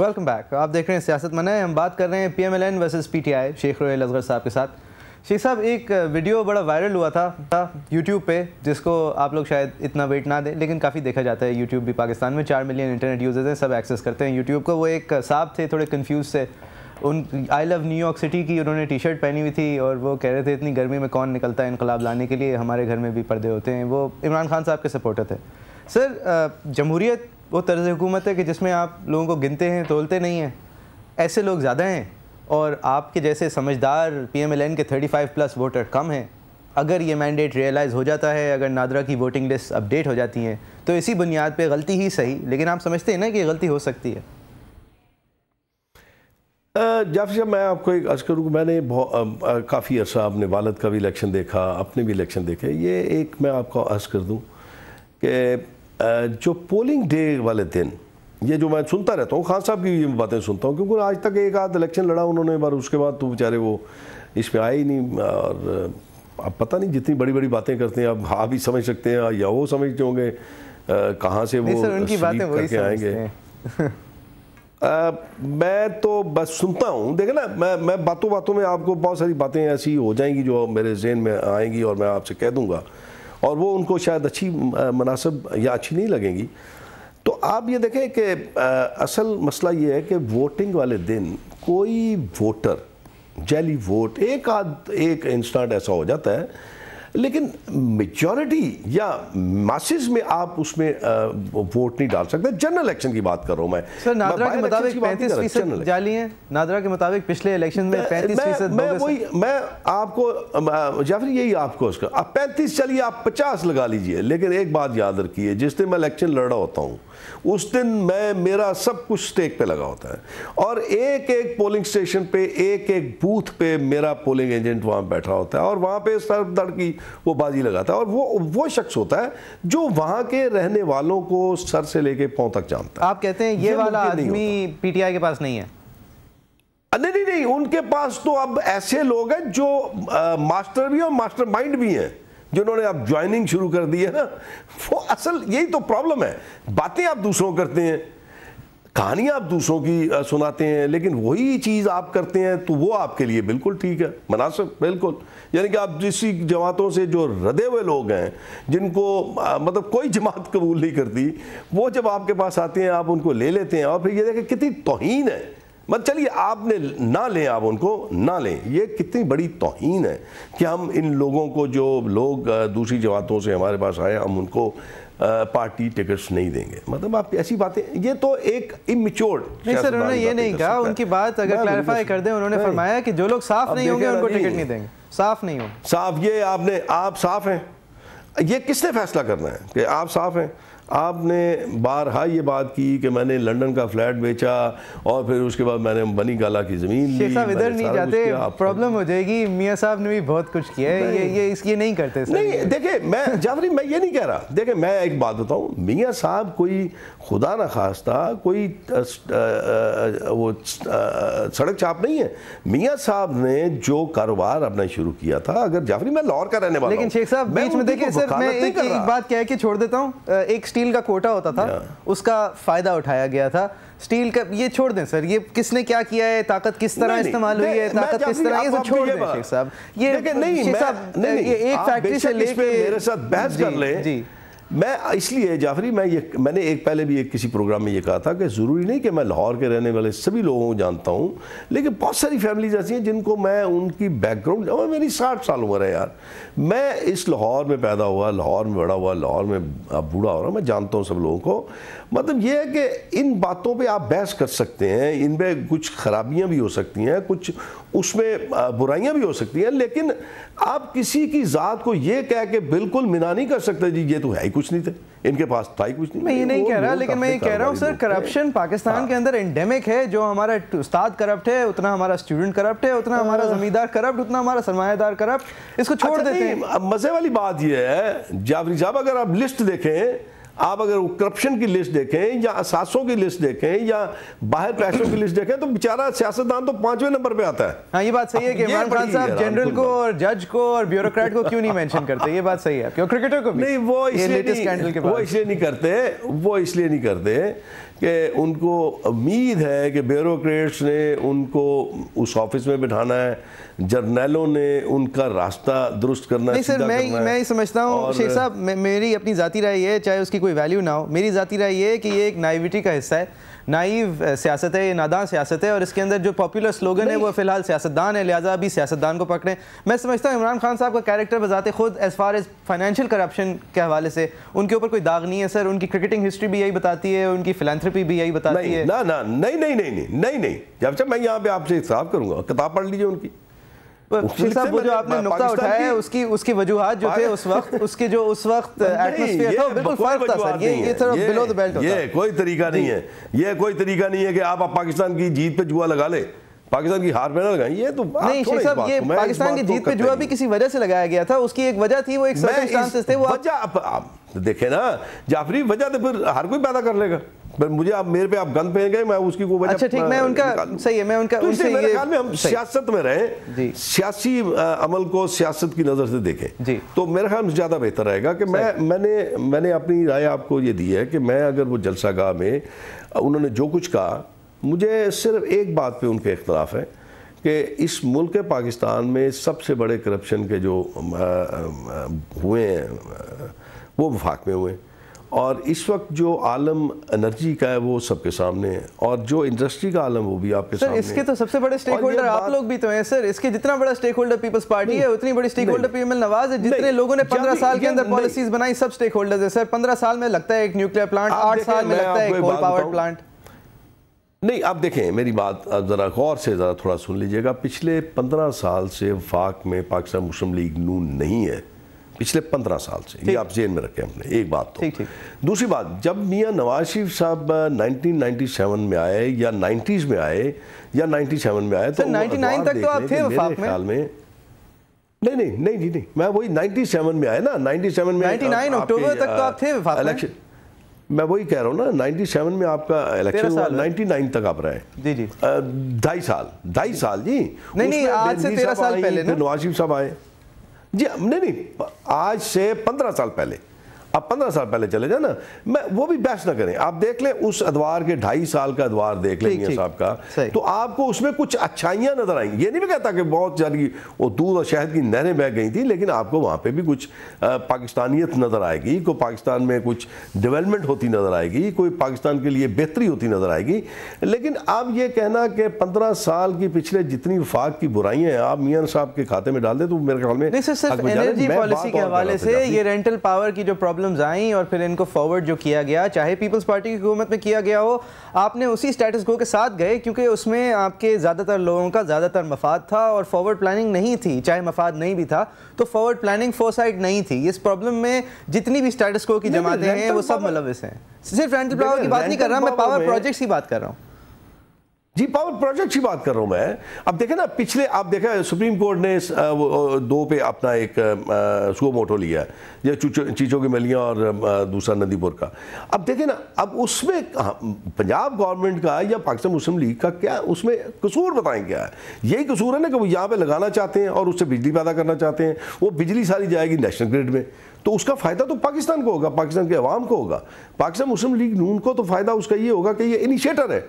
Welcome back. آپ دیکھ رہے ہیں سیاست من ہے. ہم بات کر رہے ہیں P M L N versus P T I, Sheikh Rohail Asghar صاحب کے ساتھ. شیخ صاحب, ایک ویڈیو بڑا وائرل ہوا تھا یوٹیوب پہ, جس کو آپ لوگ شاید اتنا ویٹ نہ دیں, لیکن کافی دیکھا جاتا ہے. یوٹیوب بھی پاکستان میں 4 ملین انٹرنیٹ یوزرز ہیں, سب ایکسیس کرتے ہیں یوٹیوب کو. وہ ایک صاحب تھے, تھوڑے کنفیوز تھے. ان آئی لو نیو یارک سٹی کی انہوں نے ٹی شرٹ پہنی ہوئی تھی, اور وہ کہہ رہے تھے اتنی گرمی میں کون نکلتا ہے انقلاب لانے کے لیے, ہمارے گھر میں بھی پردے ہوتے ہیں. وہ عمران خان صاحب کے سپورٹر تھے. سر, جمہوریت وہ طرز حکومت ہے کہ جس میں آپ لوگوں کو گنتے ہیں, تولتے نہیں ہیں. ایسے لوگ زیادہ ہیں, اور آپ کے جیسے سمجھدار پی ایم ایل این کے 35+ ووٹر کم ہیں. اگر یہ مینڈیٹ ریئلائز ہو جاتا ہے, اگر نادرا کی ووٹنگ لسٹ اپڈیٹ ہو جاتی ہیں, تو اسی بنیاد پہ غلطی ہی صحیح, لیکن آپ سمجھتے ہیں نا کہ یہ غلطی ہو سکتی ہے. جعفر صاحب, میں آپ کو ایک عرض کروں کہ میں نے کافی عرصہ اپنے والد کا بھی الیکشن دیکھا, اپنے بھی الیکشن دیکھے. یہ ایک میں آپ کو عرض کر دوں کہ جو پولنگ ڈے والے دن, یہ جو میں سنتا رہتا ہوں, خان صاحب کی یہ باتیں سنتا ہوں, کیونکہ آج تک ایک آدھ الیکشن لڑا انہوں نے, بار اس کے بعد تو بیچارے وہ اس میں آئے ہی نہیں. اور اب پتہ نہیں جتنی بڑی بڑی باتیں کرتے ہیں, اب آپ بھی سمجھ سکتے ہیں یا وہ سمجھتے ہوں گے کہاں سے وہ سلیپ کر کے آئیں گے. میں تو بس سنتا ہوں. دیکھیں نا, میں باتوں میں آپ کو بہت ساری باتیں ایسی ہو جائیں گی جو میرے ذہن میں آئیں گی, اور میں آپ سے کہہ دوں گا, اور وہ ان کو شاید اچھی مناسب یا اچھی نہیں لگیں گی. تو آپ یہ دیکھیں کہ اصل مسئلہ یہ ہے کہ ووٹنگ والے دن کوئی ووٹر جعلی ووٹ ایک انسٹنٹ ایسا ہو جاتا ہے, لیکن میجورٹی یا ماسز میں آپ اس میں ووٹ نہیں ڈال سکتے. جنرل الیکشن کی بات کر رہا ہوں میں. سر, نادرا کے مطابق 35% جعلی ہیں. نادرا کے مطابق پچھلے الیکشن میں 35%. میں آپ کو جعفر یہی آپ کو اس کا, آپ 35 چلیے, آپ 50 لگا لیجئے, لیکن ایک بات یاد رکھیے, جس دن میں الیکشن لڑ رہا ہوتا ہوں اس دن میرا سب کچھ سٹیک پہ لگا ہوتا ہے, اور ایک پولنگ سٹیشن پہ, ایک بوتھ پہ میرا پولنگ ایجنٹ وہاں بیٹھا ہوتا ہے, اور وہاں پہ سر دڑ کی وہ بازی لگاتا ہے. اور وہ شخص ہوتا ہے جو وہاں کے رہنے والوں کو سر سے لے کے پاؤں تک جانتا ہے. آپ کہتے ہیں یہ والا آدمی پی ٹی آئی کے پاس نہیں ہے؟ نہیں, ان کے پاس تو اب ایسے لوگ ہیں جو ماسٹر بھی اور ماسٹر مائنڈ بھی ہیں, جنہوں نے اب جوائننگ شروع کر دی ہے نا. وہ اصل یہی تو پرابلم ہے. باتیں آپ دوسروں کرتے ہیں, کہانیاں آپ دوسروں کی سناتے ہیں, لیکن وہی چیز آپ کرتے ہیں تو وہ آپ کے لیے بالکل ٹھیک ہے, مناسب بالکل. یعنی کہ آپ جسی جماعتوں سے جو ردے ہوئے لوگ ہیں, جن کو مطلب کوئی جماعت قبول نہیں کرتی, وہ جب آپ کے پاس آتے ہیں آپ ان کو لے لیتے ہیں, اور پھر یہ دیکھیں کتنی توہین ہے. مطلب چلیے آپ نے نہ لیں, آپ ان کو نہ لیں, یہ کتنی بڑی توہین ہے کہ ہم ان لوگوں کو, جو لوگ دوسری جماعتوں سے ہمارے پاس آئے, ہم ان کو پارٹی ٹکٹس نہیں دیں گے. مطلب آپ ایسی باتیں, یہ تو ایک امیچورڈ. نہیں سر, انہوں نے یہ نہیں کہا, ان کی بات اگر کلیریفائی کر دیں, انہوں نے فرمایا کہ جو لوگ صاف نہیں ہوں گے ان کو ٹکٹ نہیں دیں گے. صاف نہیں ہوں, صاف یہ آپ صاف ہیں, یہ کس نے فیصلہ کرنا ہے کہ آپ صاف ہیں؟ آپ نے بارہا یہ بات کی کہ میں نے لنڈن کا فلیٹ بیچا, اور پھر اس کے بعد میں نے بنی گالا کی زمین لی. شیخ صاحب ادھر نہیں جاتے, پرابلم ہو جائے گی. میاں صاحب نے بھی بہت کچھ کیا ہے, یہ نہیں کرتے سر. نہیں دیکھیں, میں جعفری میں یہ نہیں کہہ رہا. دیکھیں میں ایک بات بتاؤں, میاں صاحب کوئی خدا نہ خواستہ کوئی وہ سڑک چاپ نہیں ہے. میاں صاحب نے جو کاروبار اپنا شروع کیا تھا, اگر جعفری میں لاہور کا رہنے والا ہوں, لیکن شیخ صاحب بیچ میں دیکھیں سر, میں ایک بات کہہ کے چھوڑ دیتا ہوں. ایک اسٹیل کا کوٹا ہوتا تھا, اس کا فائدہ اٹھایا گیا تھا. اسٹیل کا یہ چھوڑ دیں سر, یہ کس نے کیا کیا ہے, طاقت کس طرح استعمال ہوئی ہے, طاقت کس طرح, یہ سب چھوڑ دیں شیخ صاحب. یہ ایک فیکٹری سے لے کے میرے ساتھ بحث کر لیں. میں اس لیے جعفری, میں نے پہلے بھی کسی پروگرام میں یہ کہا تھا کہ ضروری نہیں کہ میں لاہور کے رہنے والے سبھی لوگوں کو جانتا ہوں, لیکن بہت ساری فیملیز ایسی ہیں جن کو میں ان کی بیک گراؤنڈ, میری 60 سال عمر ہے یار, میں اس لاہور میں پیدا ہوا, لاہور میں بڑا ہوا, لاہور میں بوڑھا ہو رہا, میں جانتا ہوں سب لوگوں کو. مطلب یہ ہے کہ ان باتوں پہ آپ بحث کر سکتے ہیں, ان پہ کچھ خرابیاں بھی ہو سکتی ہیں, کچھ اس میں برائیاں بھی ہو سکتی ہیں, لیکن آپ کسی کی ذات کو یہ کہہ کے بالکل منع نہیں کر سکتے جی یہ تو ہے ہی کچھ نہیں تھے, ان کے پاس تھا ہی کچھ نہیں. میں یہ نہیں کہہ رہا, لیکن میں یہ کہہ رہا ہوں سر, کرپشن پاکستان کے اندر انڈیمک ہے. جو ہمارا استاد کرپٹ ہے, اتنا ہمارا اسٹوڈنٹ کرپٹ ہے, اتنا ہمارا زمیندار کرپٹ, اتنا ہمارا سرمایہ دار کرپٹ. اس کو چھوڑ دیتے ہیں. مزے والی بات یہ ہے جعفری صاحب, اگر آپ لسٹ دیکھیں, آپ اگر کرپشن کی لسٹ دیکھیں یا اثاثوں کی لسٹ دیکھیں یا باہر پیسوں کی لسٹ دیکھیں تو بیچارہ سیاستدان تو 5ویں نمبر پہ آتا ہے. ہاں یہ بات صحیح ہے کہ عمران خان صاحب جنرل کو اور جج کو اور بیوروکریٹ کو کیوں نہیں مینشن کرتے, یہ بات صحیح ہے. کیوں کرکٹر کو بھی نہیں, وہ اس لیے نہیں کرتے کہ ان کو امید ہے کہ بیوروکریٹس نے ان کو اس آفس میں بٹھانا ہے, جرنیلوں نے ان کا راستہ درست کرنا ہے. نہیں سر, میں یہ سمجھتا ہوں شیخ صاحب, میری اپنی ذاتی رائے یہ ہے, چاہے اس کی کوئی ویلیو نہ ہو, میری ذاتی رائے یہ ہے کہ یہ ایک نائیوٹی کا حصہ ہے, نائیو سیاست ہے, یہ نادان سیاست ہے, اور اس کے اندر جو پاپولر سلوگن ہے وہ فی الحال سیاستدان ہے, لہٰذا ابھی سیاستدان کو پکڑیں. میں سمجھتا ہوں عمران خان صاحب کا کیریکٹر بذات خود as far as financial corruption کے حوالے سے ان کے اوپر کوئی داغ نہیں ہے سر. ان کی کرکٹنگ ہسٹری بھی یہی بتاتی ہے, ان کی فلانتھرپی بھی یہی بتاتی ہے. نہیں, جب میں یہاں پہ آپ سے احتساب کروں گا, کتاب پڑھ لیجیے ان کی. شیخ صاحب وہ جو آپ نے نقطہ اٹھایا ہے اس کی وجوہات جو تھے اس وقت, اس کے جو اس وقت ایٹماسفیئر تھا بالکل فرق تھا سر. یہ تھوڑا بلو دی بیلٹ ہوتا ہے. یہ کوئی طریقہ نہیں ہے, یہ کوئی طریقہ نہیں ہے کہ آپ پاکستان کی جیت پہ جوا لگا لیں, پاکستان کی ہار پہ نہ لگائیں. یہ تو نہیں شیخ صاحب, یہ پاکستان کی جیت پہ جوا بھی کسی وجہ سے لگایا گیا تھا, اس کی ایک وجہ تھی, وہ ایک سرکمسٹانسز تھے. وہ وجہ دیکھیں نا جعفری, وجہ تو پھر ہر کوئی پیدا کر لے گا. مجھے آپ میرے پہ آپ گند پہن گئے, میں اس کی کوئی وجہ. اچھا ٹھیک, میں ان کا صحیح ہے, میں ان کا ان سے میرے خیال میں ہم سیاست میں رہیں, سیاسی عمل کو سیاست کی نظر سے دیکھیں تو میرے خیال میں زیادہ بہتر رہے گا. کہ میں نے اپنی رائے آپ کو یہ دی ہے کہ میں اگر وہ جلسہ گاہ میں انہوں نے جو کچھ کہا, مجھے صرف ایک بات پہ ان کے اختلاف ہے کہ اس ملک پاکستان میں سب سے بڑے کرپشن کے جو ہوئے ہیں وہ وفاق میں ہوئے, اور اس وقت جو عالم انرجی کا ہے وہ سب کے سامنے ہے, اور جو انڈسٹری کا عالم وہ بھی آپ کے سامنے ہے. سر اس کے تو سب سے بڑے سٹیک ہولڈر آپ لوگ بھی تو ہیں سر. اس کے جتنا بڑا سٹیک ہولڈر پیپلز پارٹی ہے اتنی بڑی سٹیک ہولڈر پی ایم ایل نواز ہے. جتنے لوگوں نے 15 سال کے اندر پالیسیز بنائی سب سٹیک ہولڈرز ہیں سر. 15 سال میں لگتا ہے ایک نیوکلیئر پلانٹ, 8 سال میں لگتا ہے ایک کول پاورڈ پلانٹ. نہیں آپ دیکھیں میری بات ذرا غور سے ذرا تھوڑا سن لیجئے گا. پچھلے 15 سال سے وفاق میں پاکستان مسلم لیگ نون نہیں ہے, پچھلے 15 سال سے. یہ آپ ذہن میں رکھیں اپنے. ایک بات تو. دوسری بات, جب میاں نواز شریف صاحب 1997 میں آئے یا 90s میں آئے یا 97 میں آئے تو 99 تک تو آپ تھے وفاق میں. نہیں, میں وہی 97 میں آئے نا, 97 میں 99 اکتوبر تک تو آپ تھے وفاق میں. میں وہی کہہ رہا ہوں نا, 97 میں آپ کا الیکشن ہوا, 99 تک آپ رہے. جی 2.5 سال جی. نہیں آج سے 13 سال پہلے نواز شریف صاحب آئے جی. نہیں آج سے 15 سال پہلے. آپ 15 سال پہلے چلے جائیں نا, میں وہ بھی بحث نہ کریں. آپ دیکھ لیں اس ادوار کے 2.5 سال کا ادوار دیکھ لیں میاں صاحب کا, تو آپ کو اس میں کچھ اچھائیاں نظر آئیں گی. یہ نہیں میں کہتا کہ بہت ساری وہ دودھ اور شہد کی نہریں بہہ گئی تھیں, لیکن آپ کو وہاں پہ بھی کچھ پاکستانیت نظر آئے گی, کوئی پاکستان میں کچھ ڈیولپمنٹ ہوتی نظر آئے گی, کوئی پاکستان کے لیے بہتری ہوتی نظر آئے گی. لیکن آپ یہ کہنا کہ 15 سال کی پچھلے جتنی وفاق کی برائیاں ہیں آپ میاں صاحب کے کھاتے میں ڈال دیں, تو میرے خیال میں صرف انرجی پالیسی کے حوالے سے یہ رینٹل پاور کی جو پرابلمز آئیں اور پھر ان کو فارورڈ جو کیا گیا, چاہے پیپلز پارٹی کی حکومت میں کیا گیا ہو, آپ نے اسی سٹیٹس کو کے ساتھ گئے کیونکہ اس میں آپ کے زیادہ تر لوگوں کا زیادہ تر مفاد تھا اور فارورڈ پلاننگ نہیں تھی. چاہے مفاد نہیں بھی تھا تو فارورڈ پلاننگ فورسائٹ نہیں تھی. اس پرابلم میں جتنی بھی سٹیٹس کو کی جماعتیں ہیں وہ سب ملوث ہیں. صرف رینٹل پاور کی بات نہیں کر رہا میں, پاور پروجیکٹس کی بات کر رہا ہوں. جی پاور پروجیکٹ کی بات کر رہا ہوں میں. اب دیکھیں نا پچھلے, آپ دیکھیں سپریم کورٹ نے 2 پہ اپنا ایک سو موٹو لیا ہے, یہ چیچو کی ملیاں اور دوسرا ندی پور کا. اب دیکھیں نا, اب اس میں پنجاب گورنمنٹ کا یا پاکستان مسلم لیگ کا کیا اس میں قصور بتائیں کیا ہے؟ یہی قصور ہے نا کہ وہ یہاں پہ لگانا چاہتے ہیں اور اس سے بجلی پیدا کرنا چاہتے ہیں. وہ بجلی ساری جائے گی نیشنل گریڈ میں, تو اس کا فائدہ تو پاکستان کو ہوگا, پاکستان کے عوام کو ہوگا. پاکستان مسلم لیگ نون کو تو فائدہ اس کا یہ ہوگا کہ یہ انیشیٹر ہے.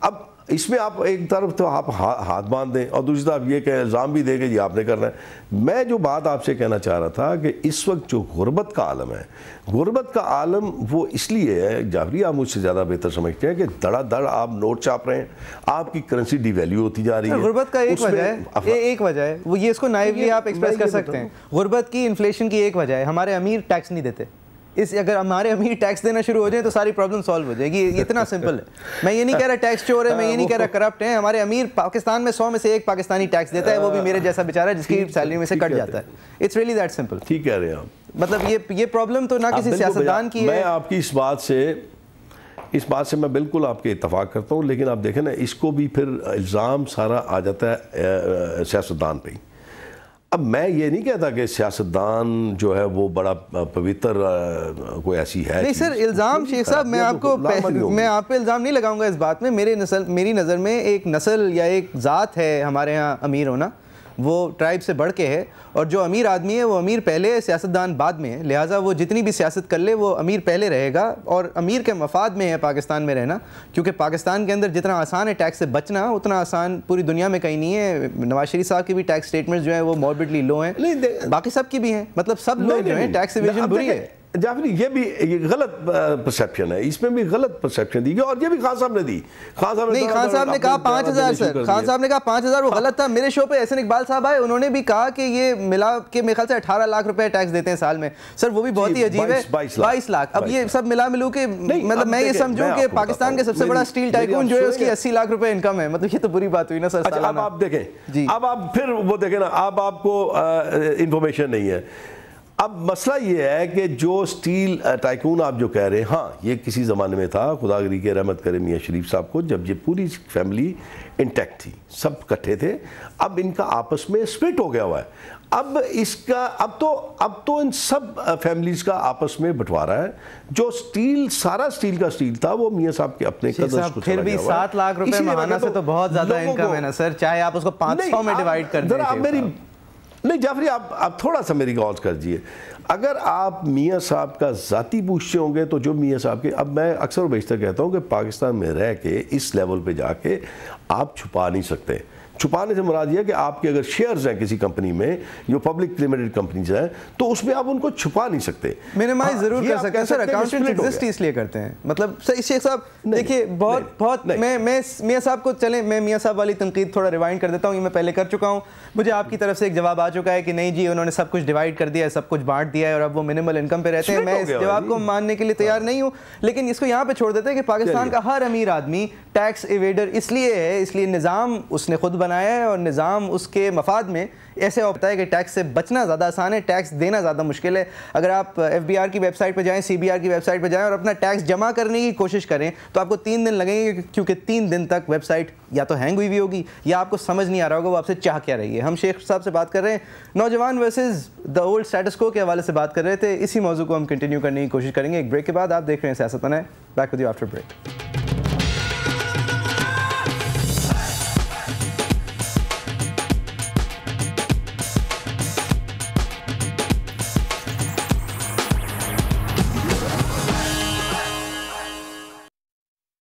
اب اس میں آپ ایک طرف تو آپ ہاتھ باندھ دیں اور دوسری طرف یہ کہ الزام بھی دیں کہ یہ آپ نے کرنا ہے. میں جو بات آپ سے کہنا چاہ رہا تھا کہ اس وقت جو غربت کا عالم ہے, غربت کا عالم وہ اس لیے ہے, جعفری آپ مجھ سے زیادہ بہتر سمجھتے ہیں, کہ دڑا دڑ آپ نوٹ چھاپ رہے ہیں, آپ کی کرنسی ڈی ویلیو ہوتی جا رہی ہے. غربت کا ایک وجہ ہے وہ, یہ اس کو نائیولی آپ ایکسپریس کر سکتے ہیں. غربت کی انفلیشن کی ایک وجہ ہے ہمارے امیر ٹیکس نہیں دیتے. اگر ہمارے امیر ٹیکس دینا شروع ہو جائیں تو ساری پرابلم سالو ہو جائے گی. اتنا سمپل ہے. میں یہ نہیں کہہ رہا ٹیکس چور ہے, میں یہ نہیں کہہ رہا کرپٹ ہے. ہمارے امیر پاکستان میں 100 میں سے 1 پاکستانی ٹیکس دیتا ہے, وہ بھی میرے جیسا بیچارہ جس کی سیلری میں سے کٹ جاتا ہے. It's really that simple. ٹھیک کہہ رہے ہیں آپ. مطلب یہ پرابلم تو نہ کسی سیاستدان کی ہے. میں آپ کی اس بات سے میں بالکل آپ کے اتفاق کرتا ہوں, لیکن آپ دیکھیں نا اس کو بھی پھر الزام سارا آ جاتا ہے سیاستدان پہ ہی. اب میں یہ نہیں کہتا کہ سیاستدان جو ہے وہ بڑا پوتر کوئی ایسی ہے نہیں سر، الزام شیخ صاحب میں آپ پہ الزام نہیں لگاؤں گا اس بات میں. میری نظر میں ایک نسل یا ایک ذات ہے ہمارے ہاں امیر ہونا، وہ ٹرائب سے بڑھ کے ہے، اور جو امیر آدمی ہے وہ امیر پہلے ہے، سیاستدان بعد میں ہے. لہٰذا وہ جتنی بھی سیاست کر لے وہ امیر پہلے رہے گا، اور امیر کے مفاد میں ہے پاکستان میں رہنا، کیونکہ پاکستان کے اندر جتنا آسان ہے ٹیکس سے بچنا اتنا آسان پوری دنیا میں کہیں نہیں ہے. نواز شریف صاحب کی بھی ٹیکس اسٹیٹمنٹس جو ہیں وہ ماربڈلی لو ہیں، باقی سب کی بھی ہیں. مطلب سب لوگ جو ہیں ٹیکس ایویژن بری ہے. جعفری یہ بھی غلط پرسیپشن ہے، اس میں بھی غلط پرسیپشن دی گئی، اور یہ بھی خان صاحب نے دی. خان صاحب نے کہا 5,000 سر، خان صاحب نے کہا 5,000 وہ غلط تھا. میرے شو پہ احسن اقبال صاحب آئے، انہوں نے بھی کہا کہ یہ ملا کے میرے خیال سے 18 لاکھ روپے ٹیکس دیتے ہیں سال میں. سر وہ بھی بہت ہی عجیب ہے، 22 لاکھ. اب یہ سب ملا ملو کے مطلب میں یہ سمجھوں کہ پاکستان کے سب سے بڑا اسٹیل ٹائکون جو ہے اس کی 80 لاکھ روپے انکم ہے. مطلب یہ تو بری بات ہوئی نا سر. اب آپ دیکھیں، اب آپ پھر وہ دیکھیں نا، اب آپ کو انفارمیشن نہیں ہے. اب مسئلہ یہ ہے کہ جو سٹیل ٹائکون آپ جو کہہ رہے ہیں، ہاں یہ کسی زمانے میں تھا، خدا گری کے رحمت کرے میاں شریف صاحب کو، جب یہ پوری فیملی انٹیکٹ تھی، سب کٹھے تھے. اب ان کا آپس میں سپلٹ ہو گیا ہوا ہے. اب اس کا اب تو ان سب فیملیز کا آپس میں بٹوارا ہے. جو سٹیل سارا سٹیل کا سٹیل تھا وہ میاں صاحب کے اپنے قدر کو پھر بھی 7 لاکھ روپے ماہانہ سے تو بہت زیادہ انکم ہے نا سر، چاہے آپ اس کو 500 میں ڈیوائیڈ کر دیں. نہیں جعفری، آپ تھوڑا سا میری غور کر دیجیے. اگر آپ میاں صاحب کا ذاتی پوچھتے ہوں گے تو جو میاں صاحب کے، اب میں اکثر و بیشتر کہتا ہوں کہ پاکستان میں رہ کے اس لیول پہ جا کے آپ چھپا نہیں سکتے. چھپانے سے مراد یہ ہے کہ آپ کے اگر شیئرز ہیں کسی کمپنی میں، جو پبلک لمیٹڈ کمپنیز ہیں، تو اس میں آپ ان کو چھپا نہیں سکتے. منیمائز ضرور کر سکتے ہیں سر. اکاؤنٹنٹ ایگزسٹ اس لیے کرتے ہیں. مطلب شیخ صاحب دیکھیے بہت میں میاں صاحب کو، چلیں میں میاں صاحب والی تنقید تھوڑا ریوائنڈ کر دیتا ہوں. یہ میں پہلے کر چکا ہوں. مجھے آپ کی طرف سے ایک جواب آ چکا ہے کہ نہیں جی انہوں نے سب کچھ ڈیوائڈ کر دیا ہے، سب کچھ بانٹ دیا ہے، اور اب وہ منیمل انکم پہ رہتے ہیں. میں اس جواب کو ماننے کے لیے تیار نہیں ہوں، لیکن اس کو یہاں پہ چھوڑ دیتے ہیں کہ پاکستان کا ہر امیر آدمی ٹیکس ایویڈر اس لیے ہے، اس لیے نظام اس نے خود بنایا ہے، اور نظام اس کے مفاد میں ایسے ہوتا ہے کہ ٹیکس سے بچنا زیادہ آسان ہے، ٹیکس دینا زیادہ مشکل ہے. اگر آپ FBR کی ویب سائٹ پہ جائیں، CBR کی ویب سائٹ پہ جائیں اور اپنا ٹیکس جمع کرنے کی کوشش کریں تو آپ کو 3 دن لگیں گے، کیونکہ 3 دن تک ویب سائٹ یا تو ہینگ ہوئی ہوگی یا آپ کو سمجھ نہیں آ رہا ہوگا وہ آپ سے چاہ کیا رہی ہے. ہم شیخ صاحب سے بات کر رہے ہیں نوجوان ورسز دا اولڈ اسٹیٹس کو کے حوالے سے بات کر رہے تھے. اسی موضوع کو ہم کنٹینیو کرنے کی کوشش کریں گے ایک بریک کے بعد. آپ دیکھ رہے ہیں سیاست بنائے. Back with you after break.